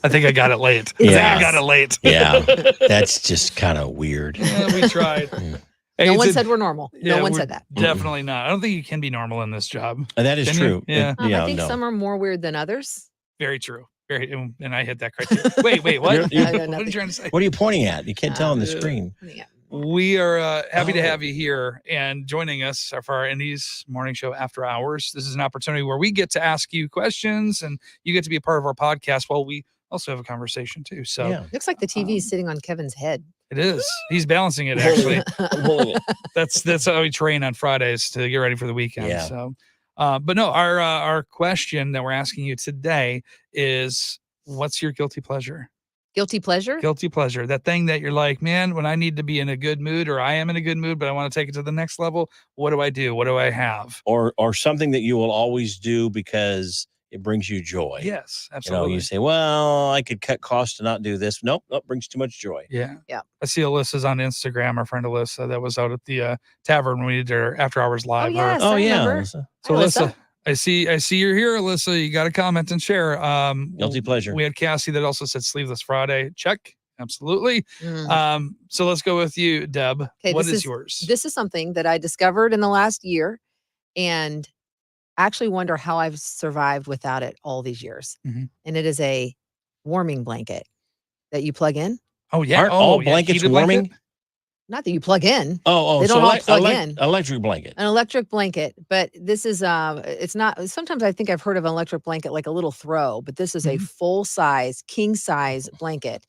I think I got it late. Yes. I think I got it late. Yeah, that's just kind of weird. Yeah, we tried. Hey, No one said we're normal. No one said that. Definitely not. I don't think you can be normal in this job. That is Can true. you? Yeah. I think some are more weird than others. Very true. And I hit that criteria. Wait, what? What are you trying to say? What are you pointing at? You can't tell on the screen. We are happy to have you here and joining us for our Indy's morning show after hours. This is an opportunity where we get to ask you questions and you get to be a part of our podcast while we also have a conversation too. So looks like the TV is sitting on Kevin's head. It is. He's balancing it actually. That's how we train on Fridays to get ready for the weekend. Yeah. So, but no, our question that we're asking you today is, what's your guilty pleasure? Guilty pleasure? Guilty pleasure. That thing that you're like, man, when I need to be in a good mood or I am in a good mood, but I want to take it to the next level, what do I do? What do I have? Or something that you will always do because it brings you joy. Yes, absolutely. You say, well, I could cut costs to not do this. Nope, brings too much joy. Yeah. I see Alyssa's on Instagram, our friend Alyssa, that was out at the tavern when we did our after hours live. Oh, yes, I remember. So Alyssa, I see you're here, Alyssa. You got to comment and share. Guilty pleasure. We had Cassie that also said Sleeveless Friday. Check. Absolutely. So let's go with you, Deb. Okay, what is yours? This is something that I discovered in the last year and actually wonder how I've survived without it all these years. And it is a warming blanket that you plug in. Oh, yeah. Aren't all blankets warming? Blanket? Not that you plug in. Oh, they don't all plug in. Electric blanket. An electric blanket, but this is it's not. Sometimes I think I've heard of an electric blanket like a little throw, but this is a full size, king size blanket.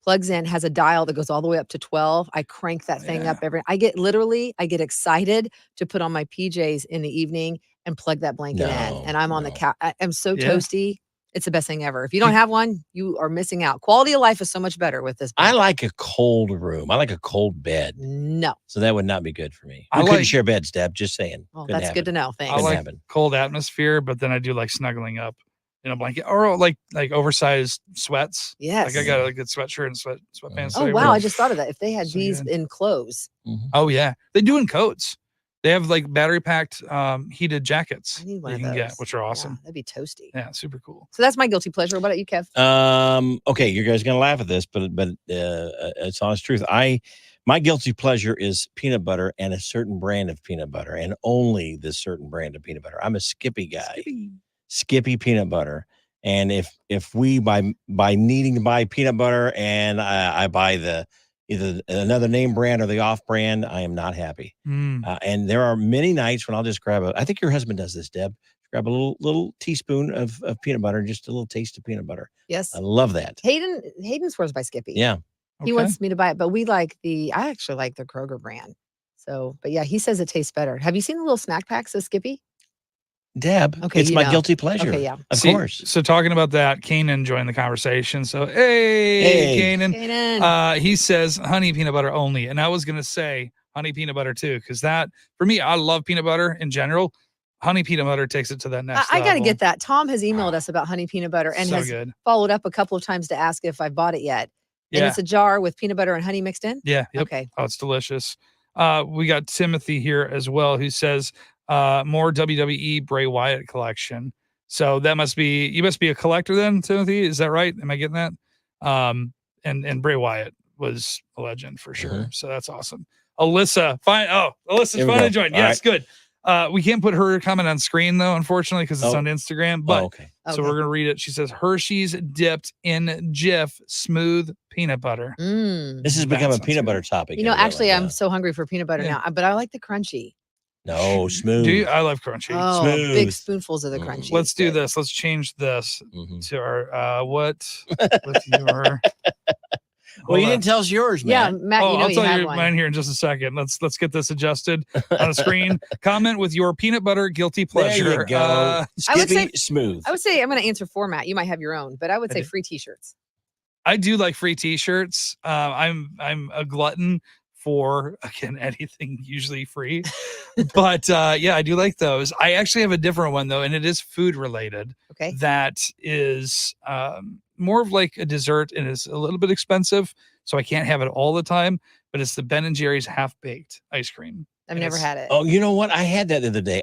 Plugs in, has a dial that goes all the way up to 12. I crank that thing up I get excited to put on my PJs in the evening and plug that blanket in, and I'm on the couch. I'm so toasty. It's the best thing ever. If you don't have one, you are missing out. Quality of life is so much better with this blanket. I like a cold room. I like a cold bed. No. So that would not be good for me. We couldn't share beds, Deb. Just saying. Well, that's good to know. Thanks. I like cold atmosphere, but then I do like snuggling up in a blanket or like oversized sweats. Yes. Like I got a good sweatshirt and sweatpants. Oh, wow. I just thought of that. If they had these in clothes. Oh, yeah. They do in coats. They have like battery packed heated jackets I need one you of can those. get, which are awesome. Yeah, that'd be toasty. Yeah, super cool. So that's my guilty pleasure. What about you, Kev? Okay, you guys are gonna laugh at this, but it's honest truth. My guilty pleasure is peanut butter and a certain brand of peanut butter, and only this certain brand of peanut butter. I'm a Skippy guy. Skippy peanut butter. And if we by needing to buy peanut butter and I buy either another name brand or the off brand, I am not happy. And there are many nights when I'll just grab I think your husband does this, Deb. Grab a little teaspoon of peanut butter, just a little taste of peanut butter. Yes. I love that. Hayden swears by Skippy. Yeah. He wants me to buy it, but I actually like the Kroger brand. So, but yeah, he says it tastes better. Have you seen the little snack packs of Skippy? Deb, it's my guilty pleasure. Okay, yeah. Of course. So talking about that, Kanan joined the conversation. So, hey. Kanan. He says honey peanut butter only. And I was going to say honey peanut butter too, because that, for me, I love peanut butter in general. Honey peanut butter takes it to that next level. I got to get that. Tom has emailed us about honey peanut butter and has followed up a couple of times to ask if I bought it yet. And it's a jar with peanut butter and honey mixed in? Yeah. Yep. Okay. Oh, it's delicious. We got Timothy here as well, who says, more WWE Bray Wyatt collection. So you must be a collector then, Timothy. Is that right? Am I getting that? And Bray Wyatt was a legend for sure. So that's awesome. Alyssa, fine. Oh, Alyssa's finally joined. Yes, good. We can't put her comment on screen though, unfortunately, because it's on Instagram. But so we're gonna read it. She says Hershey's dipped in Jif smooth peanut butter. This has become a peanut butter topic. Actually, I'm so hungry for peanut butter now, but I like the crunchy. No, smooth. Do you? I love crunchy. Oh, smooth. Big spoonfuls of the crunchy. Let's do this. Let's change this to our what with your. Well, you didn't tell us yours, Matt. Yeah, Matt, I'll tell you one. mine here in just a second. Let's get this adjusted on the screen. Comment with your peanut butter guilty pleasure. There you go. Skippy smooth. I would say I'm going to answer for Matt. You might have your own, but I would say free T-shirts. I do like free T-shirts. I'm a glutton for, again, anything usually free. But yeah, I do like those. I actually have a different one though, and it is food related. Okay. That is more of like a dessert and is a little bit expensive, so I can't have it all the time, but it's the Ben & Jerry's half-baked ice cream. I've never had it. Oh, you know what? I had that the other day.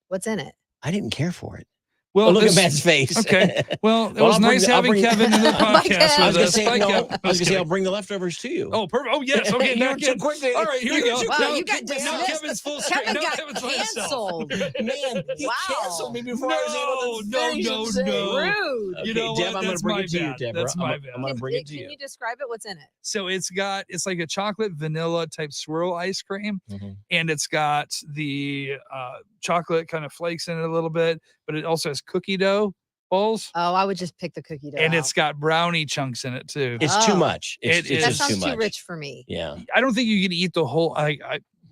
What's in it? I didn't care for it. Well, look at Matt's face. Okay. Well, it Well, was I'll bring nice the- I'll having bring- Kevin in the Bye, podcast Kev. I was with gonna us. say Bye, no. Kev. I was gonna Just say kidding. I'll bring the leftovers to you. Oh, perfect. Oh, yes. Okay. You Now were too quick there. All right, here we You go. were too Wow, quick. you got Kick me Now out. Kevin's full screen. Kevin Now got Kevin's by himself. canceled. Man, he Wow. canceled me before I was able to finish no, and say. no. Rude. You Okay, know Deb, what? I'm gonna That's bring my it to you, bad. Deborah. That's my bad. I'm gonna bring it to Can you. you describe it? What's in it? So it's like a chocolate vanilla type swirl ice cream, Mhm. and it's got the chocolate kind of flakes in it a little bit, but it also has cookie dough balls, Oh, I would just pick the cookie dough. and out. it's got brownie chunks in it too. It's too Oh. much. It's It is. that just sounds too too much. rich for me. Yeah. I don't think you can eat the whole.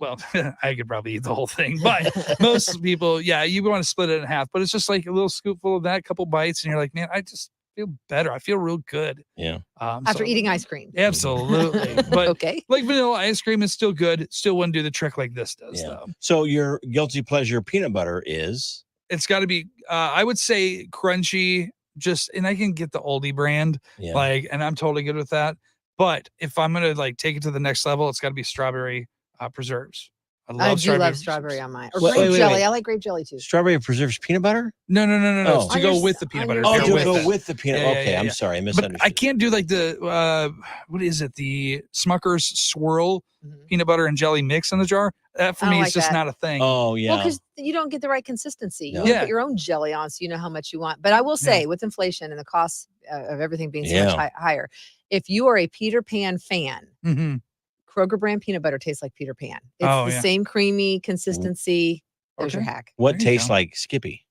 Well, I could probably eat the whole thing, but most people, yeah, you want to split it in half. But it's just like a little scoopful of that, couple bites, and you're like, man, I just feel better. I feel real good. Yeah. After So- eating ice cream. Absolutely, but Okay. like vanilla ice cream is still good. Still wouldn't do the trick like this does, Yeah. though. So your guilty pleasure peanut butter is It's got to be. I would say crunchy. And I can get the oldie brand, and I'm totally good with that. But if I'm gonna take it to the next level, it's got to be strawberry preserves. I do love preserves. strawberry on mine. Or Wait, grape wait, jelly. wait. I like grape jelly too. strawberry preserves peanut butter. No. Oh. It's to go with the peanut butter. Oh, if Oh, you're to go it. with the peanut. Yeah, Okay, yeah, I'm yeah. sorry, I But misunderstood. I can't do the what is it? The Smucker's swirl Mhm. peanut butter and jelly mix in the jar. That for I me don't is like just that. not a thing. Oh yeah. Well, because you don't get the right consistency. You No. want to Yeah. put your own jelly on so you know how much you want. But I will say, with inflation and the cost of everything being so much higher, if you are a Peter Pan fan, Mm-hmm. Kroger brand peanut butter tastes like Peter Pan. It's Oh, the yeah. same creamy consistency. There's your Okay. hack. what There you tastes go. like Skippy?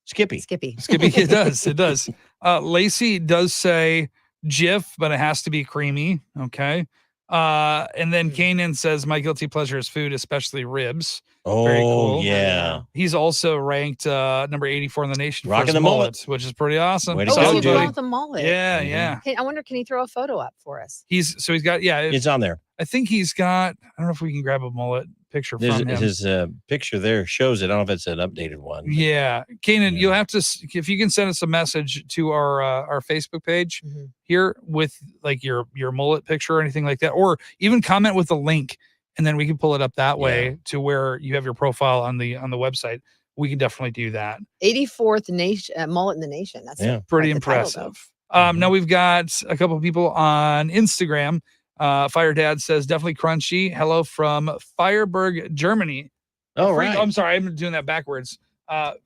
Skippy. Skippy. Skippy, it does. It does. Lacey does say Jif, but it has to be creamy. Okay. And then Kanan says, my guilty pleasure is food, especially ribs. Oh Very cool. yeah. He's also ranked number 84 in the nation for Rocking his the mullet. which is pretty awesome. Way to Oh, go, is he Solid, dude. going buddy. with the mullet? Yeah, Mhm. yeah. I wonder, can he throw a photo up for us? He's got It's on there. I think he's got. I don't know if we can grab a mullet picture There's from him. his picture there shows it. I don't know if it's an updated one. but- Yeah, Kanan, Yeah. you'll have to if you can send us a message to our Facebook page Mhm. here with your mullet picture or anything like that, or even comment with a link, and then we can pull it up that way to where you have your profile on the website. We can definitely do that. 84th nation mullet in the nation. That's Pretty quite the title, though. impressive. Now we've got a couple of people on Instagram. Fire Dad says definitely crunchy. Hello from Fireberg, Germany. Oh right. I'm sorry, I'm doing that backwards.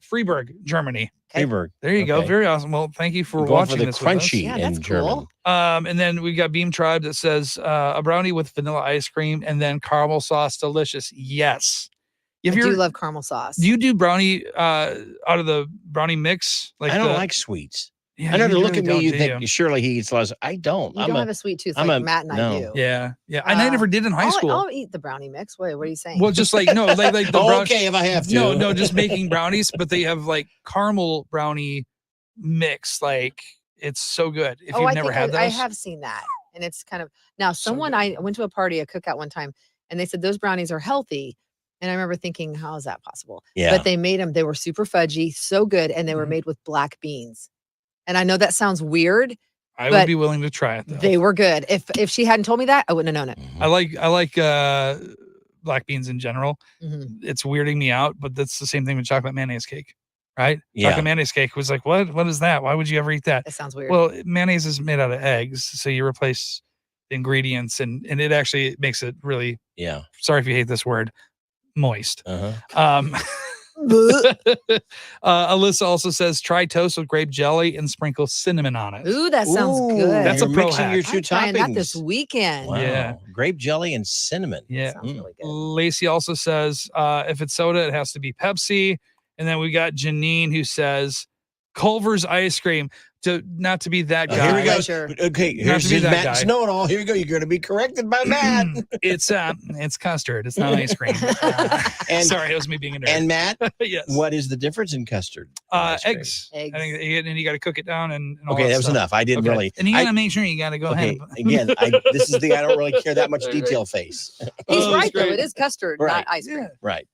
Freiburg, Germany. Freiburg. There you go. Okay. Very awesome. Well, thank you for Going watching for the this with us. crunchy Yeah, in that's German. cool. And then we got Beam Tribe that says a brownie with vanilla ice cream and then caramel sauce, delicious. Yes. If I do you're, love caramel sauce. do you do brownie out of the brownie mix? I don't like sweets. Yeah, I know to you look really at me, don't, you do think surely he eats lots. I don't. You don't have a sweet tooth I'm like a- Matt and I no. do. Yeah. And I never did in high school. I'll eat the brownie mix. What are you saying? Well, just like no, like the Oh, brown- okay, if I have to. No, just making brownies, but they have like caramel brownie mix. Like it's so good. If you've I never think had those, I have seen that, and it's kind of now. Someone good. I went to a party, a cookout one time, and they said those brownies are healthy. And I remember thinking, how is that possible? Yeah. But they made them. They were super fudgy, so good, and they were Mhm. made with black beans. And I know that sounds weird. I but would be willing to try it though. They were good. If she hadn't told me that, I wouldn't have known it. I like black beans in general. Mhm. It's weirding me out, but that's the same thing with chocolate mayonnaise cake, right? Yeah. Chocolate mayonnaise cake was like, what is that? Why would you ever eat that? That sounds weird. Well, mayonnaise is made out of eggs, so you replace the ingredients, and it actually makes it really. Yeah. Sorry if you hate this word, moist. Uh-huh. Alyssa also says try toast with grape jelly and sprinkle cinnamon on it. Ooh, that sounds Ooh, good. That's a you're pro mixing hack. your two I'm trying that this toppings. weekend. Wow. Yeah. Grape jelly and cinnamon. Yeah. Sounds really good. Lacey also says if it's soda, it has to be Pepsi. And then we got Janine who says Culver's ice cream. Not to be that Oh, guy. here we go. Pleasure. Okay, Not here's to be his that Matt's guy. know-it-all. Here you go. You're going to be corrected by Matt. It's custard. It's not ice cream. And- Sorry, it was me being a nerd. And Matt, yes. what is the difference in custard? and ice cream? Eggs. Eggs. I think, and you got to cook it down and all Okay, that was stuff. enough. I didn't Okay. really. And you got to I- make sure you got to go okay, ahead. again, this is the I don't really care that much detail face. He's Oh, right, though. great. It is custard, Right. not ice cream. Yeah. Right.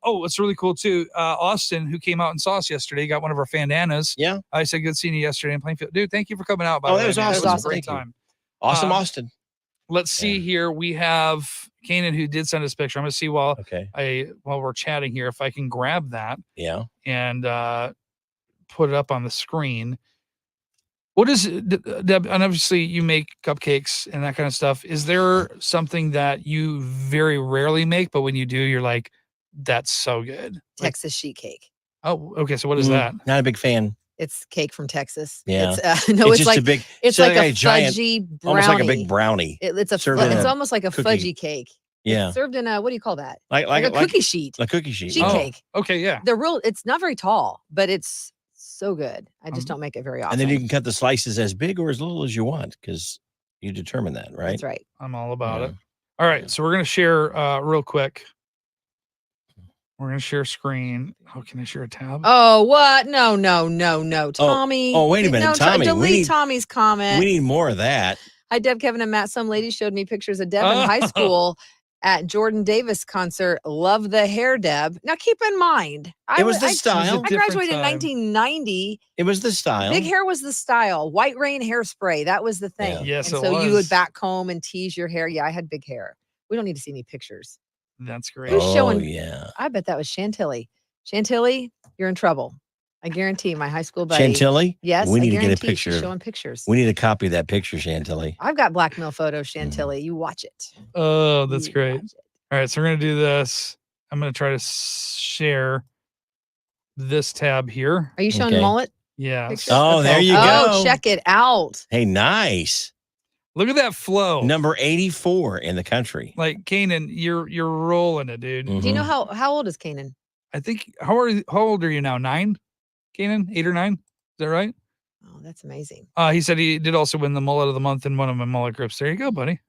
What's really cool too, Austin, who came out and saw us yesterday, got one of our fandanas. Yeah. I said, good seeing you yesterday in Plainfield. Dude, thank you for coming out. By Oh, the that way, was man. awesome. It was a great Thank you. time. Awesome, Uh, Austin. Let's see here. We have Kanan who did send us a picture. I'm going to see while Okay. we're chatting here if I can grab that Yeah. and put it up on the screen. What is Deb? And obviously, you make cupcakes and that kind of stuff. Is there something that you very rarely make, but when you do, you're like, "That's so good"? Like, Texas sheet cake. oh, okay. So what is that? Not a big fan. It's cake from Texas. Yeah. It's no, It's it's just like a big. it's so like a giant, fudgy brownie. almost like a big brownie. It's served in it's a almost like a cookie. fudgy cake. Yeah. It's served in a, what do you call that? Like a cookie sheet. A cookie sheet. Sheet yeah. cake. Okay, yeah. It's not very tall, but it's so good. I just don't make it very often. And then you can cut the slices as big or as little as you want because you determine that, right? That's right. I'm all about Yeah. it. All right, so we're gonna share real quick. We're gonna share screen. Oh, can I share a tab? Oh, what? No, Tommy. Oh, wait a minute, No, Tommy. delete Tommy's comment. We need more of that. Hi, Deb, Kevin, and Matt. Some lady showed me pictures of Deb in high school at Jordan Davis concert. Love the hair, Deb. Now, keep in mind, It was the style. I graduated in 1990. It was the style. Big hair was the style. White Rain hairspray. That was the thing. Yeah. Yes, and it so you was. would back comb and tease your hair. Yeah, I had big hair. We don't need to see any pictures. That's great. Who's showing? Yeah. I bet that was Chantilly. Chantilly, you're in trouble. I guarantee my high school buddy. Chantilly? Yes, We I need to get a guarantee picture. she's showing pictures. We need a copy of that picture, Chantilly. I've got blackmail photos, Chantilly. You watch it. Oh, that's You great. watch it. All right, so we're gonna do this. I'm gonna try to share this tab here. Are you showing Okay. mullet? Yeah. Pictures? Oh, there you go. Oh, check it out. Hey, nice. Look at that flow. Number 84 in the country. Like Kanan, you're rolling it, dude. Mhm. Do you know how old is Kanan? I think how old are you now? 9? Kanan? 8 or 9? Is that right? Oh, that's amazing. He said he did also win the mullet of the month in one of my mullet groups. There you go, buddy.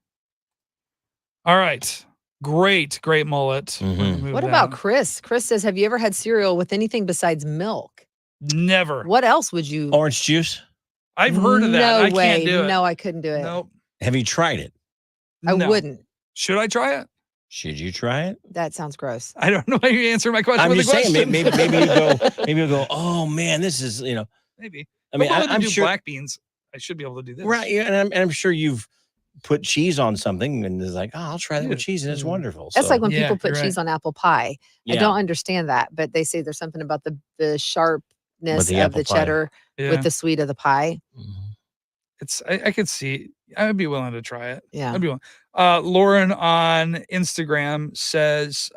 All right. Great mullet. We're gonna move What about that. Chris? Chris says, have you ever had cereal with anything besides milk? Never? What else would you? Orange juice? I've heard of that. No I way. can't do it. No, I couldn't do it. Nope. Have you tried it? I No. wouldn't. Should I try it? Should you try it? That sounds gross. I don't know how you answer my question. I'm with just a saying, question. maybe you go, oh man, this is, Maybe. I mean, If I'm able to I'm do sure, black beans. I should be able to do this. right? Yeah, and I'm sure you've put cheese on something and it's like, oh, I'll try that with cheese and it's wonderful. That's So, like when Yeah, people put you're cheese on apple pie. yeah. I don't understand that, but they say there's something about the sharpness the of apple the pie. cheddar Yeah. with the sweet of the pie. I could see. I would be willing to try it. Yeah. I'd be willing. Lauren on Instagram says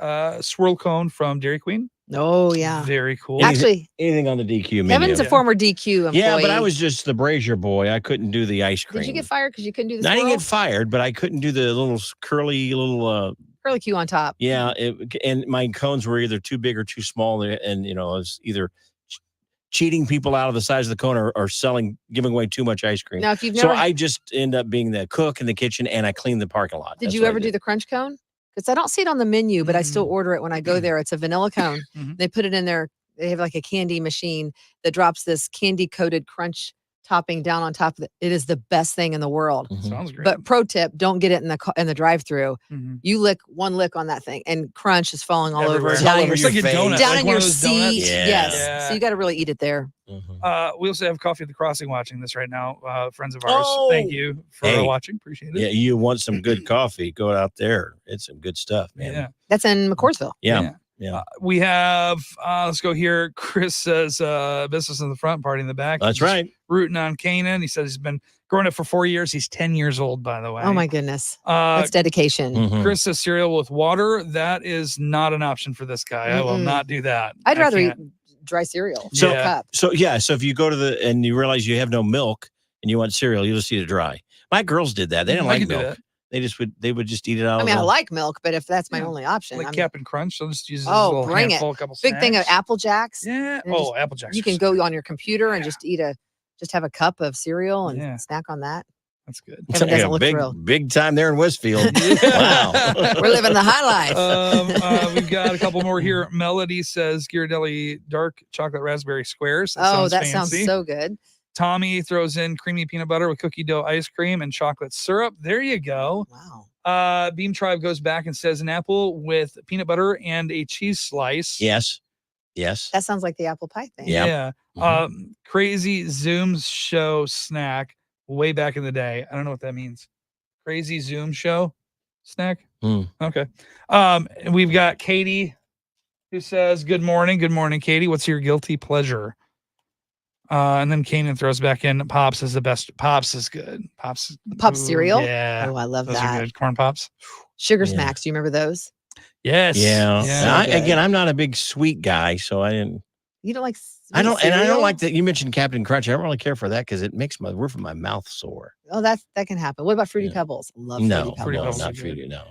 swirl cone from Dairy Queen. Oh, yeah. Very cool. Actually, anything on the DQ menu. Kevin's a Yeah. former DQ employee. Yeah, but I was just the brazier boy. I couldn't do the ice cream. Did you get fired because you couldn't do the I didn't swirl? get fired, but I couldn't do the little curly little. Curly Q on top. Yeah, and my cones were either too big or too small, and I was either cheating people out of the size of the cone or giving away too much ice cream. Now, if you've So never, I just end up being the cook in the kitchen, and I clean the parking lot. did That's you what I ever do the crunch cone? Because I don't see it on the menu, but I still order it when I go there. It's a vanilla cone. Mhm. They put it in there. They have like a candy machine that drops this candy coated crunch topping down on top of it. It is the best thing in the world. Mhm. Sounds great. But pro tip, don't get it in the drive-through. Mhm. You lick one lick on that thing and crunch is falling all Everywhere. over It's down all in over your your It's like a face. donut. down like in one your of those donuts. seat. Yeah. Yes. Yeah. So you got to really eat it there. We also have Coffee at the Crossing watching this right now. Friends of ours. Thank Oh! you for Hey. watching. Appreciate it. Yeah, you want some good coffee? Go out there. It's some good stuff, man. Yeah. That's in McCoursville. Yeah. We have, let's go here. Chris says, business in the front, party in the back. That's He's right. Rooting on Kanan. He says he's been growing up for 4 years. He's 10 years old, by the way. Oh my goodness. Uh, That's dedication. Mhm. Chris says cereal with water. That is not an option for this guy. I will Mm-mm. not do that. I'd I rather eat can't. dry cereal. So- So, cup. So if you go to and you realize you have no milk and you want cereal, you just eat it dry. My girls did that. They didn't I like can do milk. that. They would just eat it out. I of mean, I the- like milk, but if that's my Yeah. only option, Like I'm Cap'n Crunch. So just use this Oh, little bring it. handful, a couple big thing of snacks. Apple Jacks. Yeah. and Oh, Apple Jacks. You are can so go good. on your computer and just have a cup of cereal and Yeah. snack on that. That's good. Kevin doesn't look big, thrilled. big time there in Westfield. Wow. We're living the high life. We've got a couple more here. Melody says Ghirardelli dark chocolate raspberry squares. That fancy. sounds so good. Tommy throws in creamy peanut butter with cookie dough ice cream and chocolate syrup. There you go. Wow. Beam Tribe goes back and says an apple with peanut butter and a cheese slice. Yes. That sounds like the apple pie thing. Yeah. Yeah. Crazy Zooms show snack way back in the day. I don't know what that means. Crazy Zoom show snack. Okay. And we've got Katie who says, good morning. Good morning, Katie. What's your guilty pleasure? And then Kanan throws back in Pops is the best. Pops is good. Pops cereal? Yeah. Oh, I love Those are that. good. Corn Pops. Sugar Yeah. Smacks. Do you remember those? Yes. Yeah. Yeah. So Again, good. I'm not a big sweet guy, so I didn't. You don't like I don't, and I cereal? don't like that. You mentioned Captain Crunch. I don't really care for that because it makes my roof of my mouth sore. Oh, that can happen. What about Fruity Yeah. Pebbles? Love No, Fruity Pebbles. no, not are Fruity. good. No,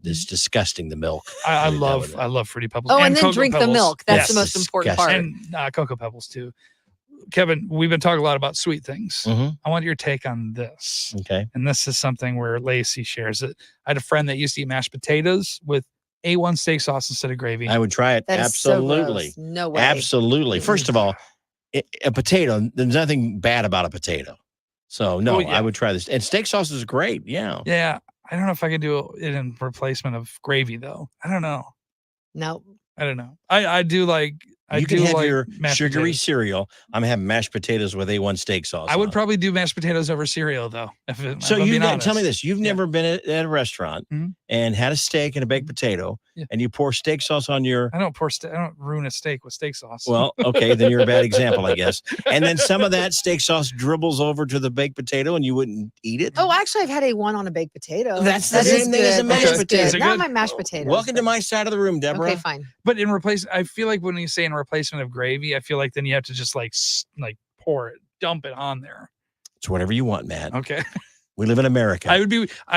it's disgusting. The milk. I You're done with love it. I love Fruity Pebbles. Oh, and then Cocoa drink the Pebbles. milk. That's Yes. the most important part. disgusting. And Cocoa Pebbles too. Kevin, we've been talking a lot about sweet things. Mhm. I want your take on this. Okay. And this is something where Lacey shares it. I had a friend that used to eat mashed potatoes with A1 steak sauce instead of gravy. I would try it. That is so Absolutely. gross. No way. Absolutely. First of all, a potato, there's nothing bad about a potato. So, no, Oh, yeah. I would try this. And steak sauce is great. Yeah. Yeah. I don't know if I can do it in replacement of gravy though. I don't know. No. I don't know. I do like You can have like your mashed sugary potatoes. cereal. I'm having mashed potatoes with A1 steak sauce. I would on it. probably do mashed potatoes over cereal though. So you tell me this: you've never been at a restaurant Mhm. and had a steak and a baked potato, Yeah. and you pour steak sauce on your. I don't I don't ruin a steak with steak sauce. Well, okay, then you're a bad example, I guess. And then some of that steak sauce dribbles over to the baked potato, and you wouldn't eat it. Oh, actually, I've had A1 on a baked potato. That's the That is same thing as a good. mashed That is potato. good. Is it Not good? my mashed potatoes. Welcome to but- my side of the room, Deborah. Okay, fine. But in replace, I feel like when you say in replacement of gravy, I feel like then you have to just like pour it, dump it on there. It's whatever you want, Matt. Okay, We live in America. I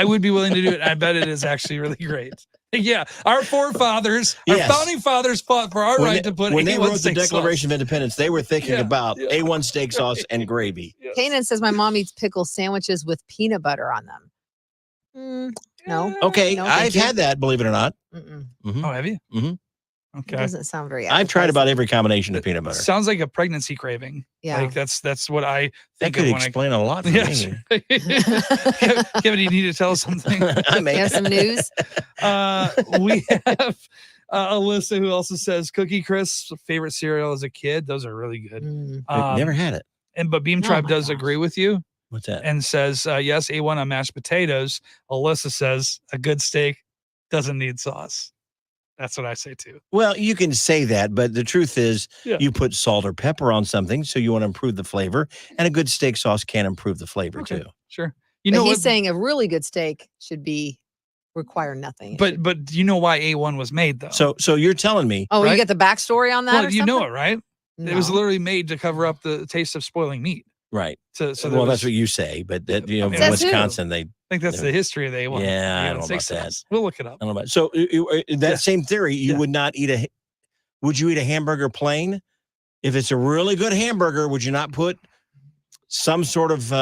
would be willing to do it. I bet it is actually really great. Yeah, our forefathers, our Yes. founding fathers fought for our right to put when they A1 wrote the steak Declaration sauce. of Independence, they were thinking Yeah, about yeah. A1 steak sauce and gravy. Yes. Kanan says my mom eats pickle sandwiches with peanut butter on them. No. Okay, No, thank I've you. had that, believe it or not. Mm-mm. Oh, have you? Mhm. It Okay. doesn't sound very I've tried appetizing. about every combination of peanut butter. Sounds like a pregnancy craving. Yeah. Like that's what I That think could of when explain a lot for Yes. me. Kevin, you need to tell us something. I may You have some news? We have Alyssa, who also says Cookie Crisp favorite cereal as a kid. Those are really good. I've never had it. But Beam Oh Tribe my does gosh. agree with you What's that? and says yes, A1 on mashed potatoes. Alyssa says a good steak doesn't need sauce. That's what I say too. Well, you can say that, but the truth is Yeah. you put salt or pepper on something, so you want to improve the flavor, and a good steak sauce can improve the flavor Okay. too. Sure. You But know he's what? saying a really good steak should require nothing. It should- But do you know why A1 was made though? So you're telling me oh, right? you get the backstory on that? well, or you know something? it, right? It was No. literally made to cover up the taste of spoiling meat. right? So there Well, was- that's what you say, but that, you know, I mean, in Says who? Wisconsin, they I think that's the history of the A1. Yeah, I A1 don't know steak about that. sauce. We'll look it up. I don't know about. So that Yeah. same theory, you Yeah. would not eat a. Would you eat a hamburger plain? If it's a really good hamburger, would you not put some sort of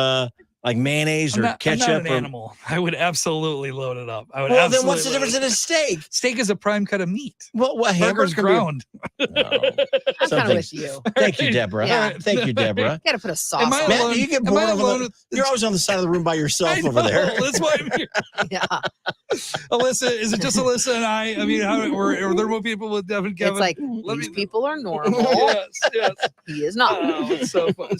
like mayonnaise I'm or not ketchup? an animal. I would absolutely load it up. I would Well, then absolutely what's the load difference it in a steak? up. Steak is a prime cut of meat. Well, what Burger's hamburger can be a- ground. I'm kind of something. with you. Thank you, Deborah. Yeah. Thank you, Deborah. You got to put a sauce Am I on Matt, it. alone? you get Am bored I over alone there. with- You're always on the side of the room by yourself I over know, there. That's why I'm here. Yeah. Alyssa, is it just Alyssa and I? I mean, are there more people with Devin, Kevin? It's like, Let these me- people are normal. yes. He is not. Oh, it's so fun.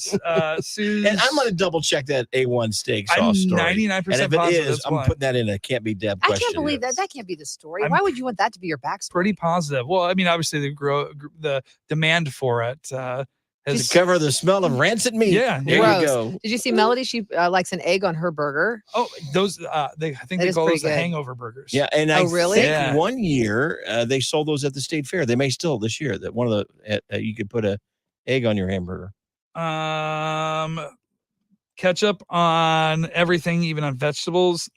Suze, And I'm going to double check that A1 steak sauce I'm story. 99% And if it positive is, that's I'm why. putting that in a can't be Deb I question. can't believe that. That can't be the story. I'm Why would you want that to be your backstory? Pretty positive. Well, I mean, obviously the demand for it To has. cover the smell of rancid meat. Yeah, There Gross. you go. Did you see Melody? She likes an egg on her burger. Oh, those I think That they is call pretty those the good. hangover burgers. Yeah, and I Oh, really? think Yeah. one year they sold those at the state fair. They may still this year. That one of the you could put a egg on your hamburger. Ketchup on everything, even on vegetables.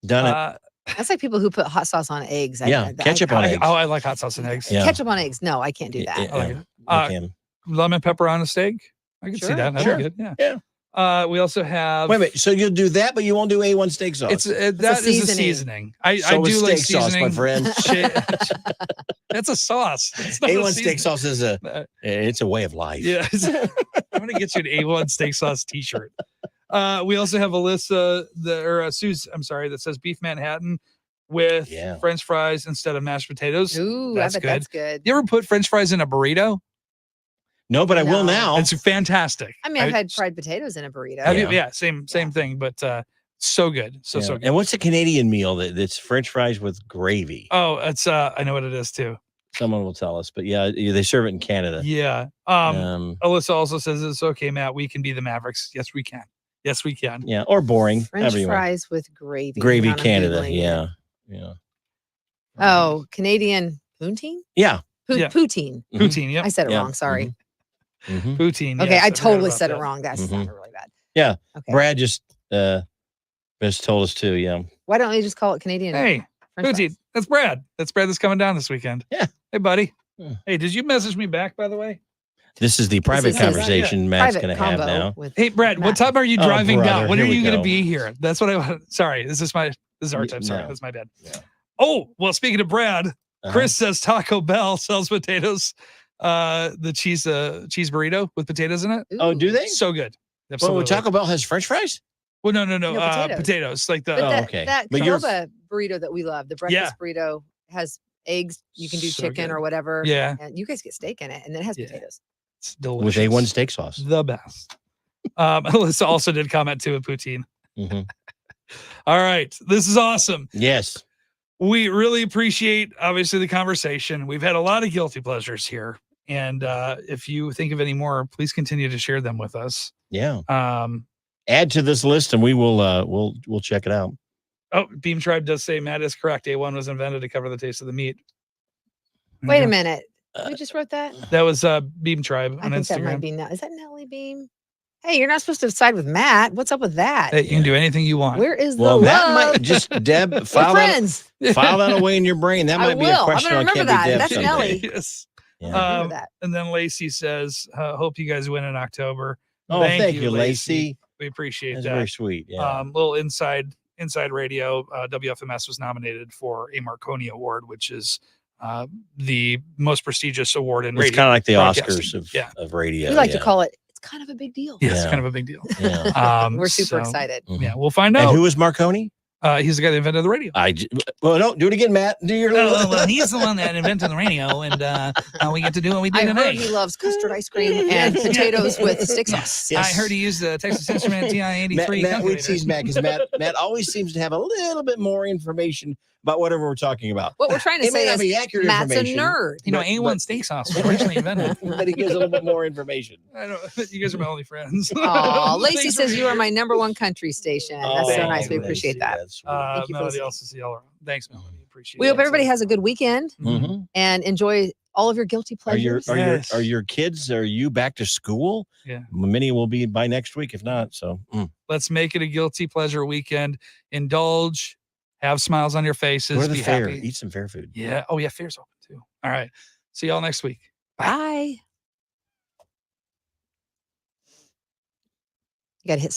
Done it. That's like people who put hot sauce on eggs. Yeah, ketchup on eggs. I like hot sauce and eggs. Yeah. Ketchup on eggs. No, I can't do that. I like it. Okay. Lemon pepper on a steak. I can see Sure, that. That'd sure. be good. Yeah. Yeah. We also have. Wait a minute. So you'll do that, but you won't do A1 steak sauce. It's that is a seasoning. seasoning. I So is do like steak sauce, seasoning. my friend. That's a sauce. It's not a A1 seasoning. steak sauce is it's a way of life. Yeah. I'm gonna get you an A1 steak sauce T-shirt. We also have Alyssa Suze. I'm sorry, that says beef Manhattan with French fries instead of mashed potatoes. Ooh, that's I bet good. that's good. You ever put French fries in a burrito? No, but I will No. now. It's fantastic. I mean, I've had fried potatoes in a burrito. Have you? Yeah. Yeah, same thing, but so good, so good. And what's a Canadian meal that's French fries with gravy? Oh, it's I know what it is too. Someone will tell us, but yeah, they serve it in Canada. Yeah. Alyssa also says it's okay, Matt. We can be the Mavericks. Yes, we can. Yes, we can. Yeah, or boring. French fries with gravy. Gravy Hang on, I'm Canada. Googling Yeah. it. Yeah. Oh, Canadian poutine? Yeah. Yeah. Poutine. Poutine. Yep. I said it Yeah. wrong. Sorry. Poutine. Okay, yes, I forgot totally about said it that. wrong. That sounded really bad. Yeah. Okay. Brad just told us too. Yeah. Why don't we just call it Canadian? Hey, French poutine. fries? That's Brad. That's Brad that's coming down this weekend. Yeah. Hey, buddy. Yeah. Hey, did you message me back, by the way? This is the private is his conversation Matt's Private going to have combo now. with Hey, Brad, what Matt. time are you Oh, driving brother, down? When here are we you going to go. be here? That's what I want. Sorry, this is our time. Sorry, No. that's my bad. Yeah. Oh, well, speaking of Brad, Chris says Taco Bell sells potatoes, the cheese burrito with potatoes in it. Oh, do they? So good. Well, Absolutely. Taco Bell has French fries? Well, no. potatoes. Potatoes. Like the But okay. that But you're- Cloba burrito that we love, the breakfast burrito, has eggs. You can do So chicken good. or whatever. Yeah. And you guys get steak in it, and then it has Yeah. potatoes. It's delicious. With A1 steak sauce. The best. Alyssa also did comment too with poutine. Mhm. All right. This is awesome. Yes. We really appreciate, obviously, the conversation. We've had a lot of guilty pleasures here. And if you think of any more, please continue to share them with us. Yeah. Um, Add to this list and we will we'll check it out. Oh, Beam Tribe does say Matt is correct. A1 was invented to cover the taste of the meat. Wait a minute. We just wrote that? That was Beam Tribe I on think that might Instagram. be now. Is that Nellie Beam? Hey, you're not supposed to side with Matt. What's up with that? Hey, you can do anything you want. Where is the Well, love? Matt might just Deb We're file friends. that away in your brain. That I might be a will. I'm question gonna on remember Can't Be that. Deb That's someday. Nelly. Yes. Yeah. I remember that. And then Lacey says, hope you guys win in October. Oh, thank you, Lacey. We appreciate That's that. very sweet. Yeah. Little inside radio. WFMS was nominated for a Marconi Award, which is the most prestigious award in radio. It's kind of like the broadcasting. Oscars of radio. We like to call it, it's kind of a big deal. Yeah, it's Yeah. kind of a big deal. Yeah. We're super excited. Yeah, we'll find out. And who was Marconi? He's the guy that invented the radio. Well, no, do it again, Matt. Do your little. Well, he's the one that invented the radio, and we get to do what we do I today. heard he loves custard ice cream and potatoes with steak sauce. I heard he used the Texas Instrument TI-83. Matt, we tease Matt because Matt always seems to have a little bit more information about whatever we're talking about. What we're trying to It may say not is be accurate Matt's a information. nerd. A1 steak sauce was originally invented. But he gives a little bit more information. I know. You guys are my only friends. Aw, Lacey Thanks for says being you are here. my #1 country station. That's so thank nice. you, We appreciate that. That's sweet. Thank you for Melody listening. also says all around. Thanks, Melody. Appreciate We it. hope everybody has a good weekend Mhm. and enjoy all of your guilty Are your pleasures. are your kids? Are you back to school? Yeah. Many will be by next week, if not. So Let's make it a guilty pleasure weekend. Indulge. Have smiles on your faces. go to the be fair. happy. Eat some fair food. Yeah. Oh, yeah. Fair's open too. All right. See y'all next week. Bye. You got to hit